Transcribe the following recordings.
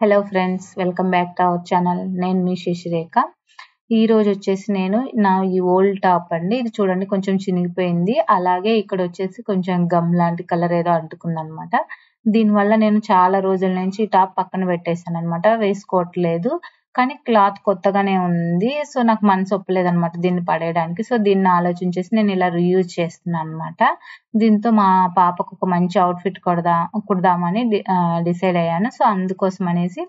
Hello friends, welcome back to our channel. నేను మీ శశిరేఖ. ఈరోజు వచ్చేసి నేను ఈ ఓల్డ్ టాప్ అండి. ఇది చూడండి కొంచెం చినిగిపోయింది. అలాగే ఇక్కడ వచ్చేసి కొంచెం గమ్ లాంటి కలర్ ఏదో అంటుకుందనమాట. దీనివల్ల నేను చాలా రోజుల నుంచి ఈ టాప్ పక్కన పెట్టేశాను అనమాట. వేసుకోవట్లేదు. కానీ క్లాత్ కొత్తగానే ఉంది. సో నాకు మనసు ఒప్పలేదనమాట దీన్ని పడేయడానికి. సో దీన్ని ఆలోచించేసి నేను ఇలా రీయూజ్ చేస్తున్నాను అనమాట. దీంతో మా పాపకు ఒక మంచి అవుట్‌ఫిట్ కుడదామని డిసైడ్ అయ్యాను. సో అందుకోసం అనేసి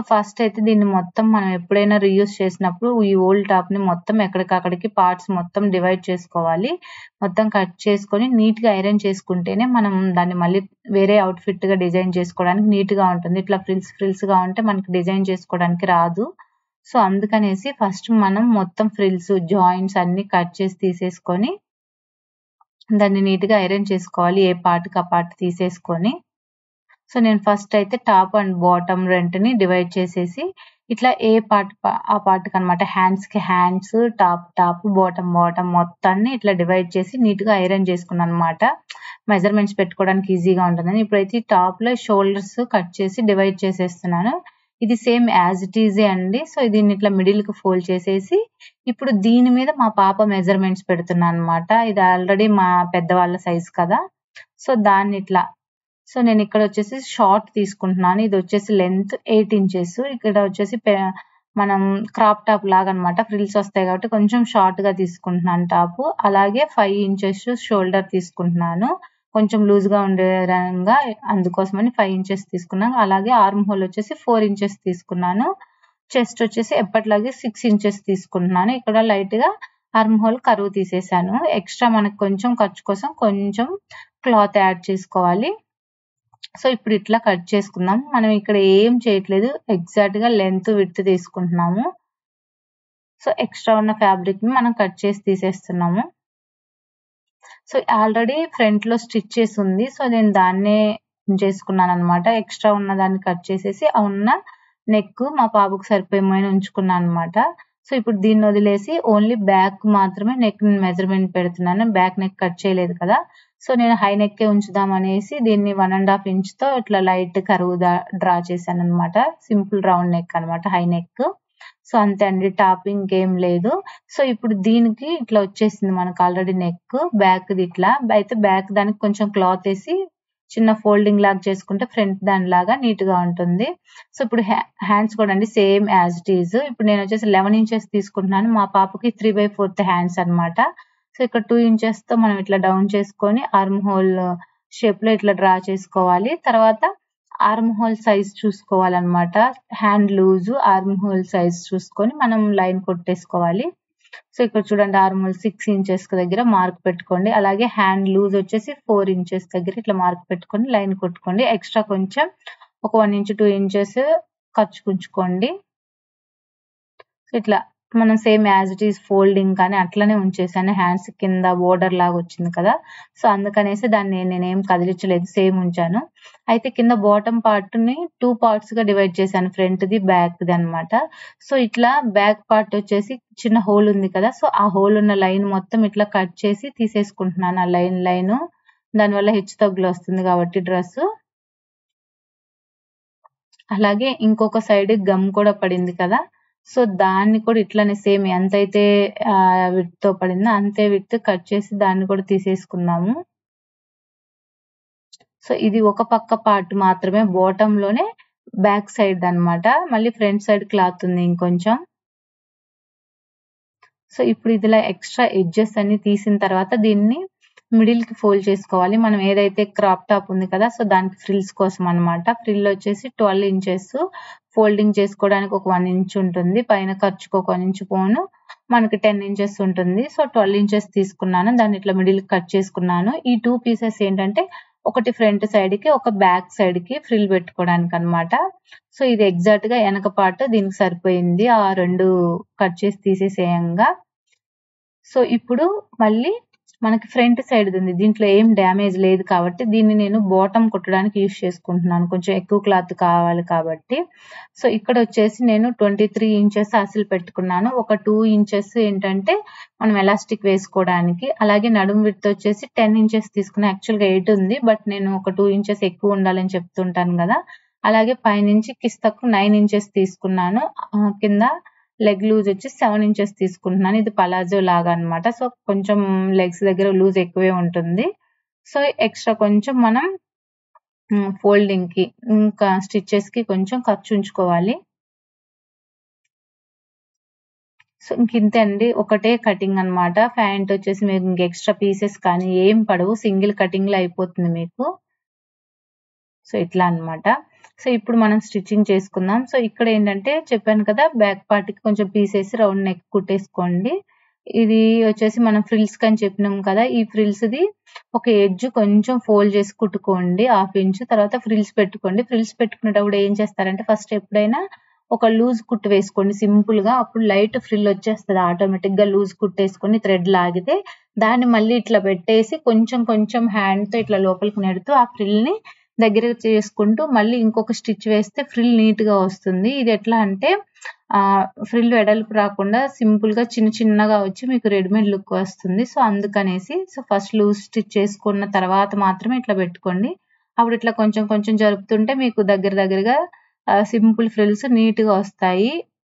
ఫస్ట్ అయితే దీన్ని మొత్తం మనం ఎప్పుడైనా రీయూజ్ చేసినప్పుడు ఈ ఓల్డ్ టాప్‌ని మొత్తం ఎక్కడికక్కడికి పార్ట్స్ మొత్తం డివైడ్ చేసుకోవాలి. మొత్తం కట్ చేసుకొని నీట్‌గా ఐరన్ చేసుకుంటేనే మనం దాన్ని మళ్ళీ వేరే అవుట్‌ఫిట్‌గా డిజైన్ చేసుకోవడానికి నీట్‌గా ఉంటుంది. ఇట్లా ఫ్రిల్స్‌గా ఉంటే మనకి డిజైన్ చేసుకోవడానికి రాదు. సో అందుకనేసి ఫస్ట్ మనం మొత్తం ఫ్రిల్స్, జాయింట్స్ అన్నీ కట్ చేసి తీసేసుకొని దాన్ని నీట్‌గా ఐరన్ చేసుకోవాలి. ఏ పార్ట్‌కి ఆ పార్ట్ తీసేసుకొని. సో నేను ఫస్ట్ అయితే టాప్ అండ్ బాటమ్ రెంటిని డివైడ్ చేసేసి ఇట్లా ఏ పార్ట్ ఆ పార్ట్‌కనమాట. హ్యాండ్స్‌కి హ్యాండ్స్, టాప్, బాటమ్ మొత్తాన్ని ఇట్లా డివైడ్ చేసి నీట్‌గా ఐరన్ చేసుకున్నాననమాట. మెజర్‌మెంట్స్ పెట్టుకోవడానికి ఈజీగా ఉంటుందని. ఇప్పుడైతే టాప్‌లో షోల్డర్స్ కట్ చేసి డివైడ్ చేసేస్తున్నాను. ఇది సేమ్ యాజ్ ఇట్ ఈజే అండి. సో దీన్ని ఇట్లా మిడిల్‌కి ఫోల్డ్ చేసేసి ఇప్పుడు దీని మీద మా పాప మెజర్‌మెంట్స్ పెడుతున్నాననమాట. ఇది ఆల్రెడీ మా పెద్దవాళ్ళ సైజ్ కదా! సో దాన్ని ఇట్లా నేను ఇక్కడ వచ్చేసి షార్ట్ తీసుకుంటున్నాను. ఇది వచ్చేసి లెంత్ 8 ఇంచెస్. ఇక్కడ వచ్చేసి మనం క్రాప్ టాప్ లాగా అనమాట. ఫ్రిల్స్ వస్తాయి కాబట్టి కొంచెం షార్ట్‌గా తీసుకుంటున్నాను టాపు. అలాగే 5 ఇంచెస్ షోల్డర్ తీసుకుంటున్నాను. కొంచెం లూజ్‌గా ఉండే విధంగా అందుకోసమని 5 ఇంచెస్ తీసుకున్నాను. అలాగే ఆర్మ్ హోల్ వచ్చేసి 4 ఇంచెస్ తీసుకున్నాను. చెస్ట్ వచ్చేసి ఎప్పటిలాగే 6 ఇంచెస్ తీసుకుంటున్నాను. ఇక్కడ లైట్‌గా ఆర్మ్ హోల్ కర్వ్ తీసేసాను. ఎక్స్ట్రా మనకు కొంచెం ఖర్చు కోసం కొంచెం క్లాత్ యాడ్ చేసుకోవాలి. సో ఇప్పుడు ఇట్లా కట్ చేసుకుందాం. మనం ఇక్కడ ఏం చేయట్లేదు. ఎగ్జాక్ట్‌గా లెంత్, విడ్త్ తీసుకుంటున్నాము. సో ఎక్స్ట్రా ఉన్న ఫ్యాబ్రిక్‌ని మనం కట్ చేసి తీసేస్తున్నాము. సో ఆల్రెడీ ఫ్రంట్‌లో స్టిచ్ చేసి ఉంది. సో నేను దాన్నే చేసుకున్నాననమాట. ఎక్స్ట్రా ఉన్న దాన్ని కట్ చేసేసి ఆ ఉన్న నెక్ మా పాపకు సరిపోయేమని ఉంచుకున్నాననమాట. సో ఇప్పుడు దీన్ని వదిలేసి ఓన్లీ బ్యాక్ మాత్రమే నెక్ మెజర్‌మెంట్ పెడుతున్నాను. బ్యాక్ నెక్ కట్ చేయలేదు కదా! సో నేను హై నెక్కే ఉంచుదాం అనేసి దీన్ని 1½ ఇంచ్‌తో ఇట్లా లైట్ కర్వ్ డ్రా చేశాననమాట. సింపుల్ రౌండ్ నెక్ అనమాట, హై నెక్. సో అంతే అండి. టాప్ ఇంకేం లేదు. సో ఇప్పుడు దీనికి ఇట్లా వచ్చేసింది మనకు ఆల్రెడీ నెక్. బ్యాక్‌ది ఇట్లా. అయితే బ్యాక్ దానికి కొంచెం క్లాత్ ఏసి చిన్న ఫోల్డింగ్ లాగా చేసుకుంటే ఫ్రంట్ దానిలాగా నీట్‌గా ఉంటుంది. సో ఇప్పుడు హ్యాండ్స్ కూడా అండి సేమ్ యాజ్ ఇట్ ఈజ్. ఇప్పుడు నేను వచ్చేసి 11 ఇంచెస్ తీసుకుంటున్నాను. మా పాపకి 3/4 హ్యాండ్స్ అనమాట. సో ఇక్కడ 2 ఇంచెస్‌తో మనం ఇట్లా డౌన్ చేసుకొని ఆర్మ్ హోల్ షేప్‌లో ఇట్లా డ్రా చేసుకోవాలి. తర్వాత ఆర్మ్ హోల్ సైజ్ చూసుకోవాలనమాట. Hand loose, arm hole size చూసుకొని మనం లైన్ కొట్టేసుకోవాలి. సో ఇక్కడ చూడండి ఆర్మ్ హోల్ 6 ఇంచెస్ దగ్గర మార్క్ పెట్టుకోండి. అలాగే హ్యాండ్ లూజ్ వచ్చేసి 4 ఇంచెస్ దగ్గర ఇట్లా మార్క్ పెట్టుకొని లైన్ కొట్టుకోండి. ఎక్స్ట్రా కొంచెం ఒక 1 ఇంచ్, 2 ఇంచెస్ ఖర్చుకుంచుకోండి. సో ఇట్లా మనం same as it is folding కానీ అట్లనే ఉంచేసాను. హ్యాండ్స్ కింద బోర్డర్ లాగా వచ్చింది కదా! సో అందుకనేసి దాన్ని నేనేం కదిలించలేదు, సేమ్ ఉంచాను. అయితే కింద బాటమ్ పార్ట్‌ని 2 పార్ట్స్‌గా డివైడ్ చేశాను. ఫ్రంట్‌ది, బ్యాక్‌ది అనమాట. సో ఇట్లా బ్యాక్ పార్ట్ వచ్చేసి చిన్న హోల్ ఉంది కదా! సో ఆ హోల్ ఉన్న లైన్ మొత్తం ఇట్లా కట్ చేసి తీసేసుకుంటున్నాను. ఆ లైను దానివల్ల హెచ్చుతగ్గులు వస్తుంది కాబట్టి డ్రెస్సు. అలాగే ఇంకొక సైడ్ గమ్ కూడా పడింది కదా! సో దాన్ని కూడా ఇట్లనే సేమ్ ఎంతైతే విడ్త్‌తో పడిందో అంతే విడ్త్ కట్ చేసి దాన్ని కూడా తీసేసుకుందాము. సో ఇది ఒక పక్క పార్ట్ మాత్రమే బాటమ్‌లోనే బ్యాక్ సైడ్‌దనమాట. మళ్ళీ ఫ్రంట్ సైడ్ క్లాత్ ఉంది ఇంకొంచెం. సో ఇప్పుడు ఇదిలా ఎక్స్ట్రా ఎడ్జెస్ అన్ని తీసిన తర్వాత దీన్ని మిడిల్‌కి ఫోల్డ్ చేసుకోవాలి. మనం ఏదైతే క్రాప్ టాప్ ఉంది కదా! సో దానికి ఫ్రిల్స్ కోసం అనమాట. ఫ్రిల్ వచ్చేసి 12 ఇంచెస్. ఫోల్డింగ్ చేసుకోవడానికి ఒక 1 ఇంచ్ ఉంటుంది. పైన ఖర్చుకు ఒక 1 ఇంచ్ పోను మనకి 10 ఇంచెస్ ఉంటుంది. సో 12 ఇంచెస్ తీసుకున్నాను. దాన్ని ఇట్లా మిడిల్‌కి కట్ చేసుకున్నాను. ఈ 2 పీసెస్ ఏంటంటే ఒకటి ఫ్రంట్ సైడ్‌కి, ఒక బ్యాక్ సైడ్‌కి ఫ్రిల్ పెట్టుకోవడానికనమాట. సో ఇది ఎగ్జాక్ట్‌గా వెనక పార్ట్ దీనికి సరిపోయింది. ఆ 2 కట్ చేసి తీసేసేయంగా. సో ఇప్పుడు మళ్ళీ మనకి ఫ్రంట్ సైడ్‌ది ఉంది. దీంట్లో ఏం డ్యామేజ్ లేదు కాబట్టి దీన్ని నేను బాటమ్ కుట్టడానికి యూజ్ చేసుకుంటున్నాను. కొంచెం ఎక్కువ క్లాత్ కావాలి కాబట్టి. సో ఇక్కడొచ్చేసి నేను 23 ఇంచెస్ అసలు పెట్టుకున్నాను. ఒక 2 ఇంచెస్ ఏంటంటే మనం ఎలాస్టిక్ వేసుకోవడానికి. అలాగే నడుము విడ్త్ వచ్చేసి 10 ఇంచెస్ తీసుకున్నా. యాక్చువల్‌గా 8 ఉంది. బట్ నేను ఒక 2 ఇంచెస్ ఎక్కువ ఉండాలని చెప్తుంటాను గదా! అలాగే పైనుంచి కిస్తకు 9 ఇంచెస్ తీసుకున్నాను. కింద లెగ్ లూజ్ వచ్చి 7 ఇంచెస్ తీసుకుంటున్నాను. ఇది పలాజో లాగా అన్నమాట. సో కొంచెం లెగ్స్ దగ్గర లూజ్ ఎక్కువే ఉంటుంది. సో ఎక్స్ట్రా కొంచెం మనం ఫోల్డింగ్ కి ఇంకా స్టిచెస్ కి కొంచెం ఖర్చు ఉంచుకోవాలి. సో ఇంతే అండి, ఒకటే కటింగ్ అన్నమాట. ప్యాంట్ వచ్చేసి మీకు ఇంక ఎక్స్ట్రా పీసెస్ కానీ ఏం పడవు, సింగిల్ కటింగ్ లో అయిపోతుంది మీకు. సో ఇట్లా అన్నమాట. సో ఇప్పుడు మనం స్టిచ్చింగ్ చేసుకుందాం. సో ఇక్కడ ఏంటంటే చెప్పాను కదా, బ్యాక్ పార్ట్ కి కొంచెం పీసేసి రౌండ్ నెక్ కుట్టేసుకోండి. ఇది వచ్చేసి మనం ఫ్రిల్స్ కని చెప్పినాం కదా, ఈ ఫ్రిల్స్ ది ఒక ఎడ్జ్ కొంచెం ఫోల్డ్ చేసి కుట్టుకోండి 1/2 ఇంచ్. తర్వాత ఫ్రిల్స్ పెట్టుకోండి. ఫ్రిల్స్ పెట్టుకునేటప్పుడు ఏం చేస్తారంటే ఫస్ట్ ఎప్పుడైనా ఒక లూజ్ కుట్టు వేసుకోండి సింపుల్ గా, అప్పుడు లైట్ ఫ్రిల్ వచ్చేస్తుంది ఆటోమేటిక్ గా. లూజ్ కుట్టేసుకొని థ్రెడ్ లాగితే దాన్ని మళ్ళీ ఇట్లా పెట్టేసి కొంచెం కొంచెం హ్యాండ్ తో ఇట్లా లోపలికి నెడుతూ ఆ ఫ్రిల్ ని దగ్గర చేసుకుంటూ మళ్ళీ ఇంకొక స్టిచ్ వేస్తే ఫ్రిల్ నీట్ గా వస్తుంది. ఇది ఎట్లా అంటే ఫ్రిల్ వెడల్పు రాకుండా సింపుల్ గా చిన్న చిన్నగా వచ్చి మీకు రెడీమేడ్ లుక్ వస్తుంది. సో అందుకనేసి సో ఫస్ట్ లూజ్ స్టిచ్ చేసుకున్న తర్వాత మాత్రమే ఇట్లా పెట్టుకోండి. అప్పుడు ఇట్లా కొంచెం కొంచెం జరుపుతుంటే మీకు దగ్గరగా సింపుల్ ఫ్రిల్స్ నీట్ గా వస్తాయి.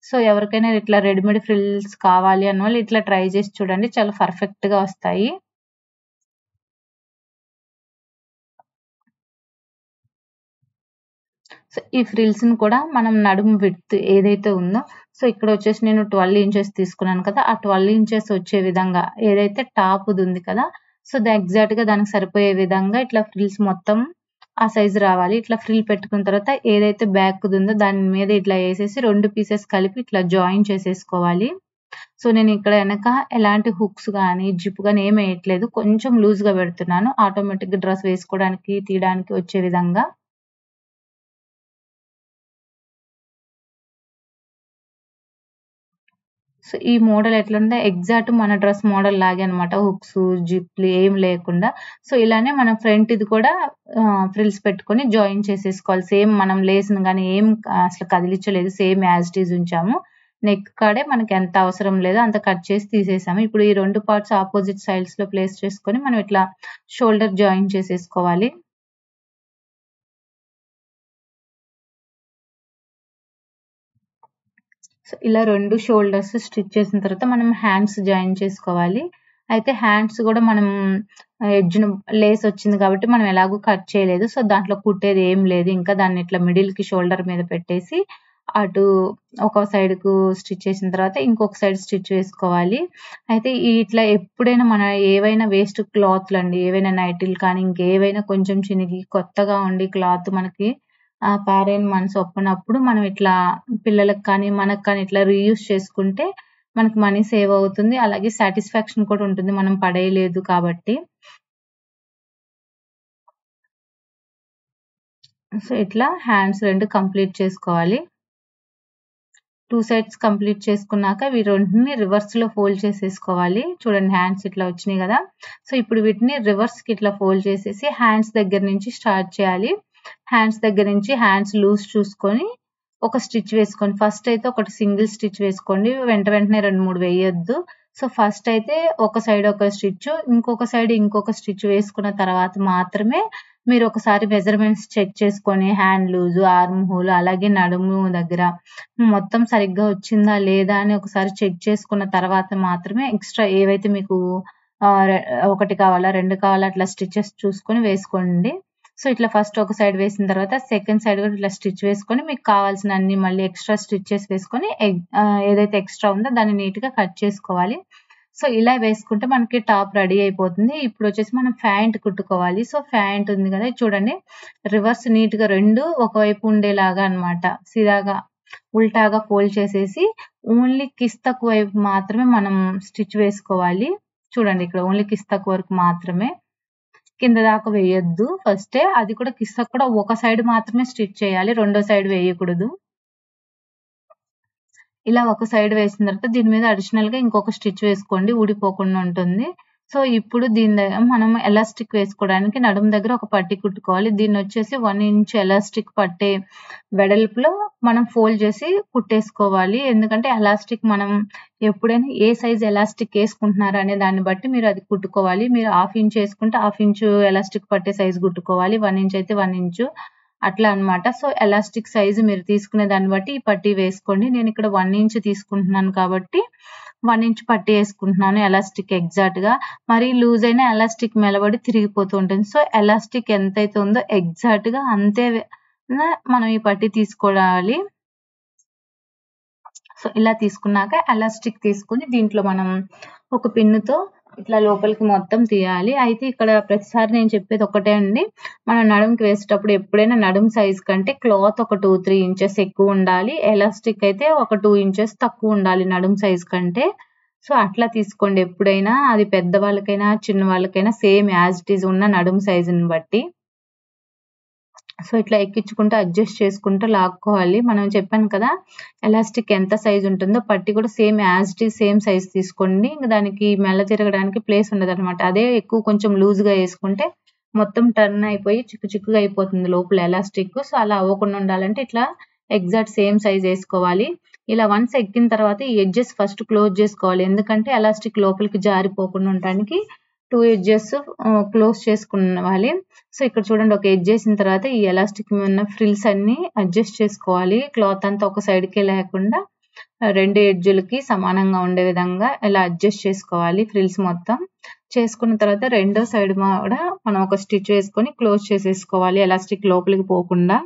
సో ఎవరికైనా ఇట్లా రెడీమేడ్ ఫ్రిల్స్ కావాలి అన్న వాళ్ళు ఇట్లా ట్రై చేసి చూడండి, చాలా పర్ఫెక్ట్ గా వస్తాయి. సో ఈ ఫ్రిల్స్ ని కూడా మనం నడుము విడ్త్ ఏదైతే ఉందో, సో ఇక్కడ వచ్చేసి నేను 12 ఇంచెస్ తీసుకున్నాను కదా, ఆ 12 ఇంచెస్ వచ్చే విధంగా ఏదైతే టాప్ ఉంది కదా, సో ఎగ్జాక్ట్ గా దానికి సరిపోయే విధంగా ఇట్లా ఫ్రిల్స్ మొత్తం ఆ సైజు రావాలి. ఇట్లా ఫ్రిల్ పెట్టుకున్న తర్వాత ఏదైతే బ్యాక్ ఉందో దాని మీద ఇట్లా వేసేసి 2 పీసెస్ కలిపి ఇట్లా జాయిన్ చేసేసుకోవాలి. సో నేను ఇక్కడ వెనక ఎలాంటి హుక్స్ కానీ జిప్ కానీ ఏమి వేయట్లేదు, కొంచెం లూజ్ గా పెడుతున్నాను ఆటోమేటిక్ గా డ్రెస్ వేసుకోవడానికి తీయడానికి వచ్చే విధంగా. సో ఈ మోడల్ ఎట్లుంటే ఎగ్జాక్ట్ మన డ్రెస్ మోడల్ లాగే అనమాట, హుక్స్ జిప్లు ఏం లేకుండా. సో ఇలానే మనం ఫ్రంట్ ఇది కూడా ఫ్రిల్స్ పెట్టుకొని జాయిన్ చేసేసుకోవాలి. సేమ్ మనం లేస్ని కానీ ఏం అసలు కదిలించలేదు, సేమ్ యాజ్ ఇట్ ఈజ్ ఉంచాము. నెక్ కాడే మనకి ఎంత అవసరం లేదో అంత కట్ చేసి తీసేసాము. ఇప్పుడు ఈ 2 పార్ట్స్ ఆపోజిట్ సైడ్స్ లో ప్లేస్ చేసుకొని మనం ఇట్లా షోల్డర్ జాయిన్ చేసేసుకోవాలి. సో ఇలా 2 షోల్డర్స్ స్టిచ్ చేసిన తర్వాత మనం హ్యాండ్స్ జాయిన్ చేసుకోవాలి. అయితే హ్యాండ్స్ కూడా మనం ఎడ్జ్‌ను లేస్ వచ్చింది కాబట్టి మనం ఎలాగో కట్ చేయలేదు. సో దాంట్లో కుట్టేది ఏం లేదు. ఇంకా దాన్ని ఇట్లా మిడిల్‌కి షోల్డర్ మీద పెట్టేసి అటు ఒక సైడ్‌కు స్టిచ్ చేసిన తర్వాత ఇంకొక సైడ్ స్టిచ్ వేసుకోవాలి. అయితే ఇట్లా ఎప్పుడైనా మన ఏవైనా వేస్ట్ క్లాత్‌లండి, ఏవైనా నైటీలు కానీ ఇంకేవైనా కొంచెం చినిగి కొత్తగా ఉండి క్లాత్ మనకి పాడైన మనసు ఒప్పనప్పుడు మనం ఇట్లా పిల్లలకి కానీ మనకు కానీ ఇట్లా రీయూజ్ చేసుకుంటే మనకి మనీ సేవ్ అవుతుంది. అలాగే సాటిస్ఫాక్షన్ కూడా ఉంటుంది మనం పడేయలేదు కాబట్టి. సో ఇట్లా హ్యాండ్స్ 2 కంప్లీట్ చేసుకోవాలి. 2 సైడ్స్ కంప్లీట్ చేసుకున్నాక ఇవి రెండిని రివర్స్ లో ఫోల్డ్ చేసేసుకోవాలి. చూడండి హ్యాండ్స్ ఇట్లా వచ్చినాయి కదా. సో ఇప్పుడు వీటిని రివర్స్ కి ఇట్లా ఫోల్డ్ చేసేసి హ్యాండ్స్ దగ్గర నుంచి స్టార్ట్ చేయాలి. హ్యాండ్స్ దగ్గర నుంచి హ్యాండ్స్ లూజ్ చూసుకొని ఒక స్టిచ్ వేసుకోండి. ఫస్ట్ అయితే ఒకటి సింగిల్ స్టిచ్ వేసుకోండి, వెంటనే 2, 3 వేయొద్దు. సో ఫస్ట్ అయితే ఒక సైడ్ ఒక స్టిచ్, ఇంకొక సైడ్ ఇంకొక స్టిచ్ వేసుకున్న తర్వాత మాత్రమే మీరు ఒకసారి మెజర్మెంట్స్ చెక్ చేసుకొని హ్యాండ్ లూజ్, ఆర్మ్ హోల్, అలాగే నడుము దగ్గర మొత్తం సరిగ్గా వచ్చిందా లేదా అని ఒకసారి చెక్ చేసుకున్న తర్వాత మాత్రమే ఎక్స్ట్రా ఏవైతే మీకు 1 కావాలా 2 కావాలా అట్లా స్టిచెస్ చూసుకొని వేసుకోండి. సో ఇట్లా ఫస్ట్ ఒక సైడ్ వేసిన తర్వాత సెకండ్ సైడ్ కూడా ఇట్లా స్టిచ్ వేసుకొని మీకు కావాల్సిన అన్ని మళ్ళీ ఎక్స్ట్రా స్టిచెస్ వేసుకొని ఏదైతే ఎక్స్ట్రా ఉందో దాన్ని నీట్ గా కట్ చేసుకోవాలి. సో ఇలా వేసుకుంటే మనకి టాప్ రెడీ అయిపోతుంది. ఇప్పుడు వచ్చేసి మనం ప్యాంట్ కుట్టుకోవాలి. సో ప్యాంట్ ఉంది కదా, చూడండి రివర్స్ నీట్ గా 2 ఒకవైపు ఉండేలాగా అన్నమాట, సిరాగా ఉల్టాగా ఫోల్డ్ చేసేసి ఓన్లీ కిస్తకు వైపు మాత్రమే మనం స్టిచ్ వేసుకోవాలి. చూడండి ఇక్కడ ఓన్లీ కిస్తకు వరకు మాత్రమే, కింద దాకా వేయొద్దు ఫస్టే. అది కూడా కిస్తకు కూడా ఒక సైడ్ మాత్రమే స్టిచ్ చేయాలి, రెండో సైడ్ వేయకూడదు. ఇలా ఒక సైడ్ వేసిన తర్వాత దీని మీద అడిషనల్ గా ఇంకొక స్టిచ్ వేసుకోండి, ఊడిపోకుండా ఉంటుంది. సో ఇప్పుడు దీని దగ్గర మనం ఎలాస్టిక్ వేసుకోవడానికి నడుము దగ్గర ఒక పట్టీ కుట్టుకోవాలి. దీన్ని వచ్చేసి 1 ఇంచ్ ఎలాస్టిక్ పట్టే వెడల్పులో మనం ఫోల్డ్ చేసి కుట్టేసుకోవాలి. ఎందుకంటే ఎలాస్టిక్ మనం ఎప్పుడైనా ఏ సైజ్ ఎలాస్టిక్ వేసుకుంటున్నారు అనే దాన్ని బట్టి మీరు అది కుట్టుకోవాలి. మీరు 1/2 ఇంచ్ వేసుకుంటే 1/2 ఇంచ్ ఎలాస్టిక్ పట్టే సైజ్ కుట్టుకోవాలి, 1 ఇంచ్ అయితే 1 ఇంచు, అట్లా అన్నమాట. సో ఎలాస్టిక్ సైజ్ మీరు తీసుకునే దాన్ని బట్టి ఈ పట్టీ వేసుకోండి. నేను ఇక్కడ 1 ఇంచ్ తీసుకుంటున్నాను కాబట్టి 1 ఇంచ్ పట్టీ వేసుకుంటున్నాను ఎలాస్టిక్ ఎగ్జాక్ట్‌గా. మరీ లూజ్ అయినా ఎలాస్టిక్ మెలబడి తిరిగిపోతూ ఉంటుంది. సో ఎలాస్టిక్ ఎంతైతే ఉందో ఎగ్జాక్ట్‌గా అంతే మనం ఈ పట్టీ తీసుకోవాలి. సో ఇలా తీసుకున్నాక ఎలాస్టిక్ తీసుకొని దీంట్లో మనం ఒక పిన్నుతో ఇట్లా లోపలికి మొత్తం తీయాలి. అయితే ఇక్కడ ప్రతిసారి నేను చెప్పేది ఒకటే అండి. మనం నడుముకి వేసేటప్పుడు ఎప్పుడైనా నడుము సైజ్ కంటే క్లాత్ ఒక 2, 3 ఇంచెస్ ఎక్కువ ఉండాలి. ఎలాస్టిక్ అయితే ఒక 2 ఇంచెస్ తక్కువ ఉండాలి నడుము సైజ్ కంటే. సో అట్లా తీసుకోండి ఎప్పుడైనా. అది పెద్దవాళ్ళకైనా చిన్న వాళ్ళకైనా సేమ్ యాజ్ ఇట్ ఈజ్ ఉన్న నడుము సైజుని బట్టి. సో ఇట్లా ఎక్కించుకుంటూ అడ్జస్ట్ చేసుకుంటూ లాక్కోవాలి. మనం చెప్పాను కదా ఎలాస్టిక్ ఎంత సైజ్ ఉంటుందో పట్టీ కూడా same as it is same size తీసుకోండి. ఇంక దానికి మెల్ల తిరగడానికి ప్లేస్ ఉండదన్నమాట. అదే ఎక్కువ కొంచెం లూజ్‌గా వేసుకుంటే మొత్తం టర్న్ అయిపోయి చిక్కు చిక్కుగా అయిపోతుంది లోపల ఎలాస్టిక్. సో అలా అవ్వకుండా ఉండాలంటే ఇట్లా ఎగ్జాక్ట్ సేమ్ సైజ్ వేసుకోవాలి. ఇలా వన్స్ ఎక్కిన తర్వాత ఈ ఎడ్జెస్ ఫస్ట్ క్లోజ్ చేసుకోవాలి. ఎందుకంటే ఎలాస్టిక్ లోపలికి జారిపోకుండా ఉండడానికి 2 ఎడ్జెస్ క్లోజ్ చేసుకువాలి. సో ఇక్కడ చూడండి ఒక ఎడ్జ్ వేసిన తర్వాత ఈ ఎలాస్టిక్ మీద ఉన్న ఫ్రిల్స్ అన్ని అడ్జస్ట్ చేసుకోవాలి. క్లాత్ అంతా ఒక సైడ్‌కే లేకుండా 2 ఎడ్జులకి సమానంగా ఉండే విధంగా ఇలా అడ్జస్ట్ చేసుకోవాలి ఫ్రిల్స్ మొత్తం. చేసుకున్న తర్వాత రెండో సైడ్ కూడా మనం ఒక స్టిచ్ వేసుకొని క్లోజ్ చేసేసుకోవాలి ఎలాస్టిక్ లోపలికి పోకుండా.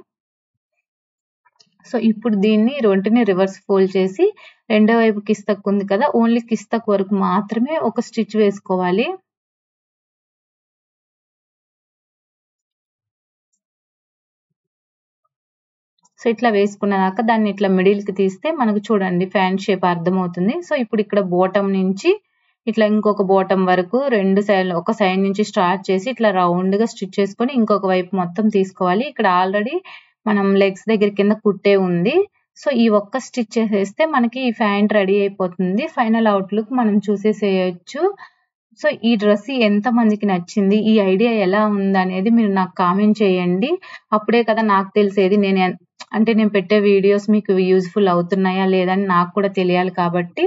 సో ఇప్పుడు దీన్ని రెంటిని రివర్స్ ఫోల్డ్ చేసి రెండో వైపు కిస్తక్ ఉంది కదా ఓన్లీ కిస్తక్ వరకు మాత్రమే ఒక స్టిచ్ వేసుకోవాలి. సో ఇట్లా వేసుకున్నాక దాన్ని ఇట్లా మిడిల్‌కి తీస్తే మనకు చూడండి ఫ్యాంట్ షేప్ అర్థమవుతుంది. సో ఇప్పుడు ఇక్కడ బాటమ్ నుంచి ఇట్లా ఇంకొక బాటమ్ వరకు 2 సైడ్‌లు ఒక సైడ్ నుంచి స్టార్ట్ చేసి ఇట్లా రౌండ్‌గా స్టిచ్ చేసుకొని ఇంకొక వైపు మొత్తం తీసుకోవాలి. ఇక్కడ ఆల్రెడీ మనం లెగ్స్ దగ్గర కింద కుట్టే ఉంది. సో ఈ ఒక్క స్టిచ్ చేసేస్తే మనకి ఈ ఫ్యాంట్ రెడీ అయిపోతుంది. ఫైనల్ అవుట్‌లుక్ మనం చూసేసేయొచ్చు. సో ఈ డ్రెస్ ఎంతమందికి నచ్చింది? ఈ ఐడియా ఎలా ఉందనేది మీరు నాకు కామెంట్ చేయండి. అప్పుడే కదా నాకు తెలిసేది నేను పెట్టే వీడియోస్ మీకు యూజ్‌ఫుల్ అవుతున్నాయా లేదా అని నాకు కూడా తెలియాలి కాబట్టి.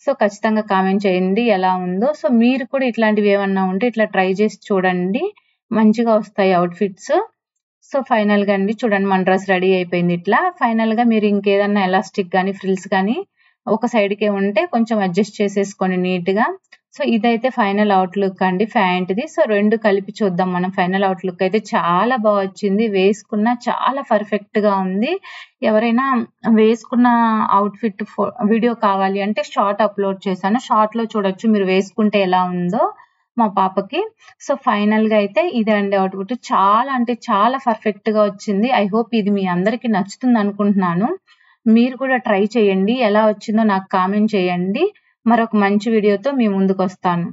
సో ఖచ్చితంగా కామెంట్ చేయండి ఎలా ఉందో. సో మీరు కూడా ఇట్లాంటివి ఏమన్నా ఉంటే ఇట్లా ట్రై చేసి చూడండి. మంచిగా వస్తాయి అవుట్‌ఫిట్స్. సో ఫైనల్‌గా అండి చూడండి మన డ్రెస్ రెడీ అయిపోయింది ఇట్లా. ఫైనల్‌గా మీరు ఇంకేదన్నా ఎలాస్టిక్ గానీ, ఫ్రిల్స్ గానీ ఒక సైడ్‌కే ఉంటే కొంచెం అడ్జస్ట్ చేసేసుకోండి నీట్‌గా. సో ఇదైతే ఫైనల్ అవుట్‌లుక్ అండి ప్యాంట్‌ది. సో 2 కలిపి చూద్దాం మనం. ఫైనల్ అవుట్‌లుక్ అయితే చాలా బా వచ్చింది. వేసుకున్న చాలా పర్ఫెక్ట్‌గా ఉంది. ఎవరైనా వేసుకున్న అవుట్‌ఫిట్ వీడియో కావాలి అంటే షార్ట్ అప్‌లోడ్ చేశాను. షార్ట్‌లో చూడొచ్చు మీరు వేసుకుంటే ఎలా ఉందో మా పాపకి. సో ఫైనల్‌గా అయితే ఇదే అండి అవుట్‌ఫిట్. చాలా అంటే చాలా పర్ఫెక్ట్‌గా వచ్చింది. ఐ హోప్ ఇది మీ అందరికీ నచ్చుతుందనుకుంటున్నాను. మీరు కూడా ట్రై చేయండి. ఎలా వచ్చిందో నాకు కామెంట్ చేయండి. మరొక మంచి వీడియోతో మీ ముందుకొస్తాను.